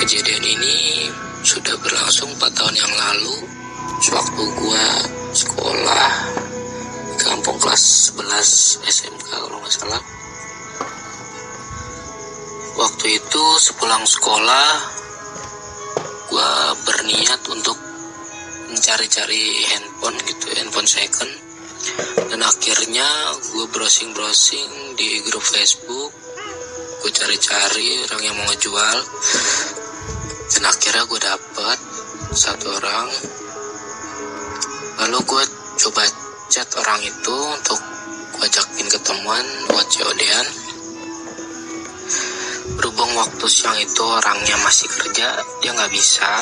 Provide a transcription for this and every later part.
Kejadian ini sudah berlangsung 4 tahun yang lalu, sewaktu gua sekolah di kampung kelas 11 SMK kalau nggak salah. Waktu itu sepulang sekolah, gua berniat untuk mencari-cari handphone second, dan akhirnya gue browsing di grup Facebook. Gue cari-cari orang yang mau ngejual, dan akhirnya gue dapet satu orang. Lalu gue coba chat orang itu untuk gue ajakin ketemuan buat COD-an. Berhubung waktu siang itu orangnya masih kerja, dia nggak bisa,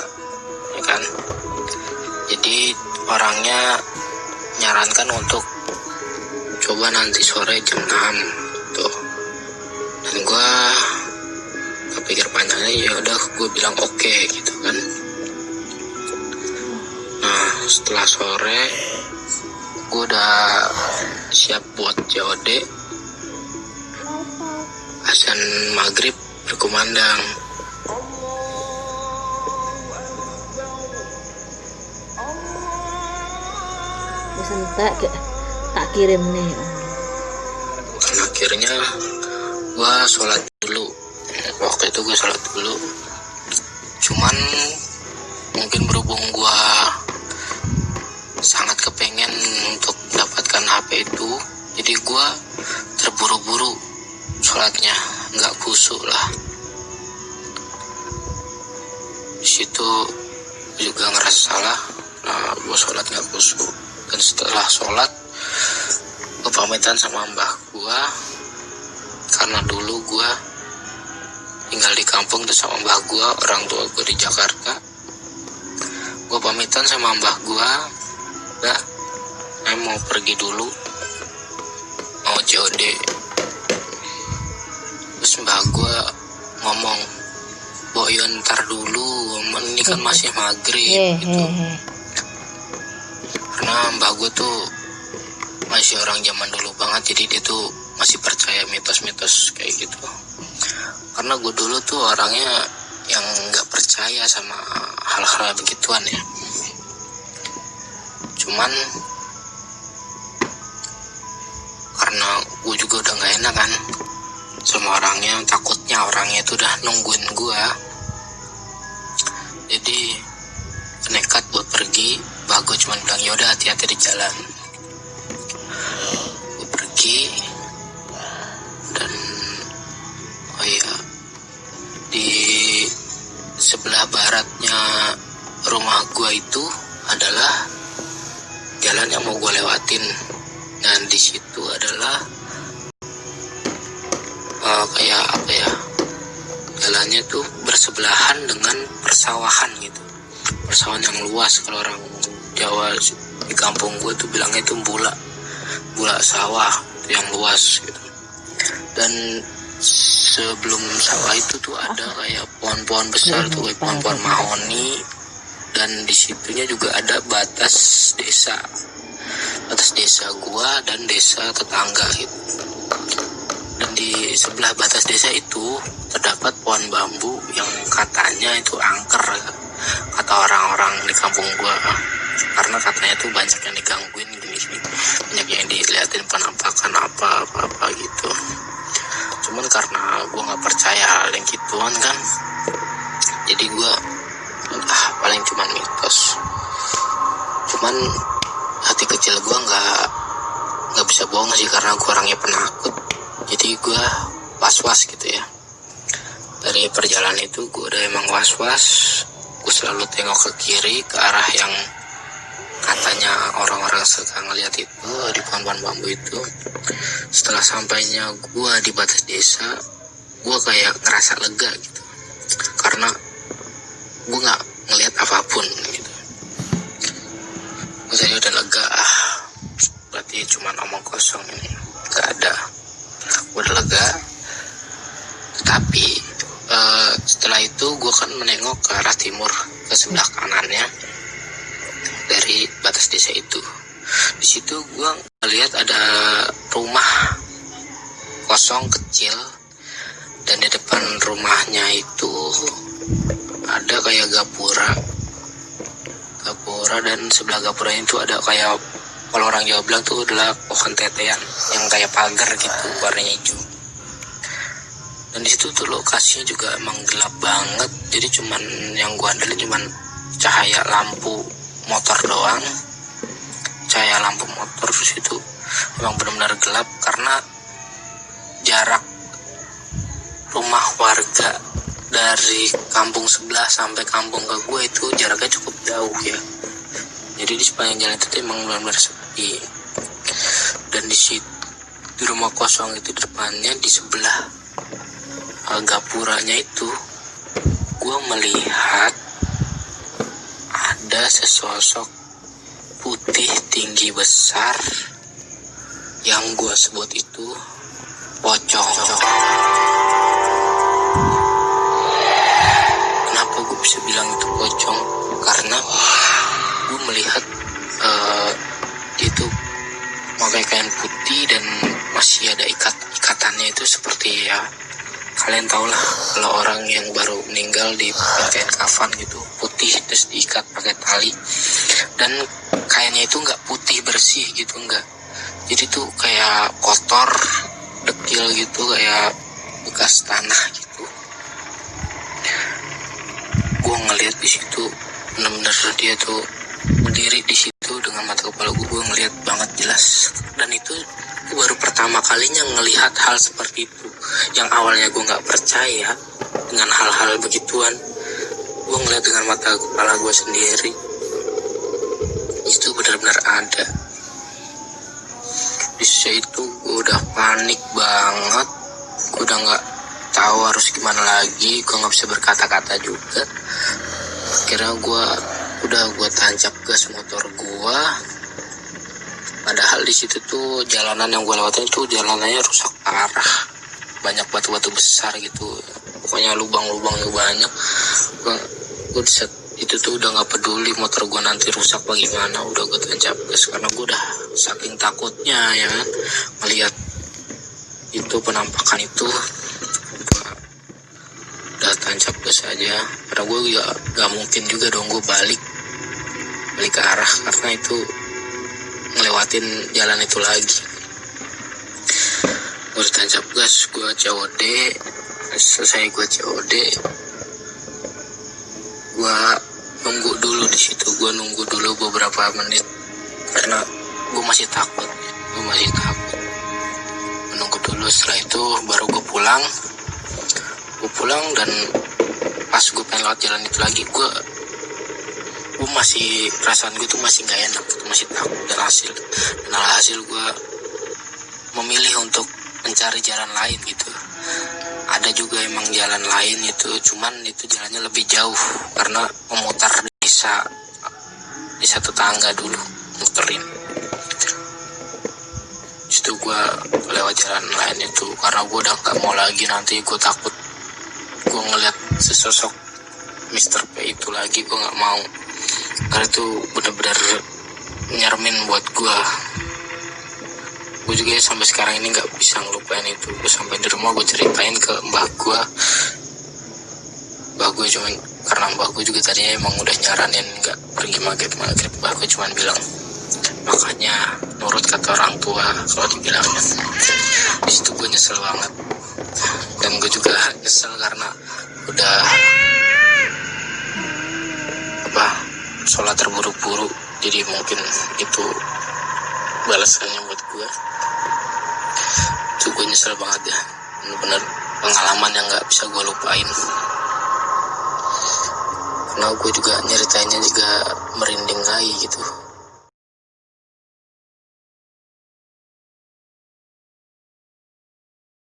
ya kan. Jadi orangnya nyarankan untuk coba nanti sore jam 6 tuh. Dan gue kepikir panjangnya, ya udah gue bilang oke gitu kan. Nah setelah sore gue udah siap buat COD. Azan maghrib berkumandang. Tak kirim nih. Dan akhirnya gue sholat dulu. Waktu itu gue sholat dulu. Cuman mungkin berhubung gue sangat kepengen untuk mendapatkan HP itu, jadi gue terburu-buru sholatnya, nggak khusyuk lah. Di situ juga ngerasa salah. Nah, gue sholat nggak khusyuk. Dan setelah sholat, gue pamitan sama mbah gue, karena dulu gue tinggal di kampung tuh sama mbah gue, orang tua gue di Jakarta. Gue pamitan sama mbah gue, mbak, saya mau pergi dulu, mau COD. Terus mbah gue ngomong, "Boyo ntar dulu, ini kan masih maghrib," gitu. Karena mbah gue tuh masih orang zaman dulu banget, jadi dia tuh masih percaya mitos-mitos kayak gitu. Karena gue dulu tuh orangnya yang nggak percaya sama hal-hal begituan ya. Cuman karena gue juga udah nggak enak kan sama orangnya, takutnya orangnya itu udah nungguin gue, jadi nekat buat pergi. Bah gue cuma bilang, yaudah hati-hati di jalan. Gue pergi, dan oh iya, di sebelah baratnya rumah gue itu adalah jalan yang mau gue lewatin, dan di situ adalah kayak apa ya, jalannya tuh bersebelahan dengan persawahan gitu, persawahan yang luas. Kalau orang Jawa di kampung gue tuh bilangnya itu bula sawah yang luas gitu. Dan sebelum sawah itu tuh ada kayak pohon-pohon besar tuh, kayak pohon-pohon mahoni, dan di situnya juga ada batas desa gua dan desa tetangga gitu. Dan di sebelah batas desa itu terdapat pohon bambu yang katanya itu angker, kata orang-orang di kampung gua, karena katanya tuh banyak yang digangguin gini, banyak yang dilihatin penampakan apa gitu. Cuman karena gue nggak percaya hal yang gituan kan, jadi gue paling cuman mitos. Cuman hati kecil gue nggak bisa bohong sih, karena gue orangnya penakut. Jadi gue was-was gitu ya. Dari perjalanan itu gue udah emang was-was. Gue selalu tengok ke kiri, ke arah yang katanya orang-orang suka ngeliat itu, di pohon-pohon bambu itu. Setelah sampainya gue di batas desa, gue kayak ngerasa lega gitu, karena gue nggak ngeliat apapun gitu. Gue tadi udah lega, berarti cuma omong kosong ini, nggak ada. Gue udah lega. Tapi setelah itu gue kan menengok ke arah timur, ke sebelah kanannya dari batas desa itu. Di situ gue ngeliat ada rumah kosong kecil, dan di depan rumahnya itu kayak gapura dan sebelah gapuranya itu ada kayak, kalau orang Jawa bilang tuh adalah pohon tetean yang kayak pagar gitu, warnanya hijau. Dan di situ tuh lokasinya juga emang gelap banget, jadi cuman yang gua andelin cuman cahaya lampu motor doang. Cahaya lampu motor di situ emang benar-benar gelap karena jarak rumah warga dari kampung sebelah sampai kampung ke gue itu jaraknya cukup jauh ya. Jadi di sepanjang jalan itu emang benar-benar sepi. Dan di rumah kosong itu depannya di sebelah gapuranya itu gue melihat ada sesosok putih tinggi besar yang gue sebut itu pocong. Kenapa gue bisa bilang itu pocong? Karena gue melihat itu pakai kain putih dan masih ada ikatannya itu seperti ya, kalian tau lah kalau orang yang baru meninggal di kain kafan gitu, putih terus diikat pakai tali, dan kainnya itu nggak putih bersih gitu, nggak, jadi tuh kayak kotor dekil gitu, kayak bekas tanah gitu. Gue ngeliat di situ bener-bener dia tuh berdiri di situ dengan mata kepala gue ngeliat banget jelas. Dan itu baru pertama kalinya ngelihat hal seperti itu. Yang awalnya gue nggak percaya dengan hal-hal begituan, gue ngeliat dengan mata kepala gue sendiri. Itu benar-benar ada. Di situ gue udah panik banget, gue udah nggak tahu harus gimana lagi, gue nggak bisa berkata-kata juga. Akhirnya gue tancap gas motor gue. Padahal di situ tuh jalanan yang gue lewatin tuh jalanannya rusak parah, banyak batu-batu besar gitu, pokoknya lubang-lubangnya banyak. Gue di saat itu tuh udah nggak peduli motor gue nanti rusak bagaimana, udah gue tancap gas karena gue udah saking takutnya ya kan melihat itu penampakan itu. Udah tancap gas aja karena gue gak mungkin juga dong gue balik ke arah, karena itu ngelewatin jalan itu lagi. Gue tancap gas, gue COD. Selesai gue COD, gue nunggu dulu di situ. Gue nunggu dulu beberapa menit karena gue masih takut. Menunggu dulu, setelah itu baru gue pulang. Dan pas gue pengen lewat jalan itu lagi, gue masih, perasaan gue tuh masih gak enak, masih takut. Dan alhasil gue memilih untuk mencari jalan lain gitu. Ada juga emang jalan lain itu, cuman itu jalannya lebih jauh karena memutar desa tetangga dulu, muterin. Situ gue lewat jalan lain itu karena gue udah gak mau lagi, nanti gue takut gue ngeliat sesosok Mr. P itu lagi. Gue gak mau karena itu bener-bener nyermin buat gue. Gue juga sampai sekarang ini gak bisa ngelupain itu. Gue sampai di rumah gue ceritain ke mbah gue. Karena mbah gue juga tadinya emang udah nyaranin gak pergi maghrib. Mbah gue cuman bilang, makanya nurut kata orang tua kalau dibilangnya. Disitu gue nyesel banget. Dan gue juga nyesel karena udah sholat terburu-buru, jadi mungkin itu balasannya buat gue. Itu gue nyesel banget ya, bener-bener pengalaman yang gak bisa gue lupain. Karena gue juga nyeritainnya juga merinding lagi gitu.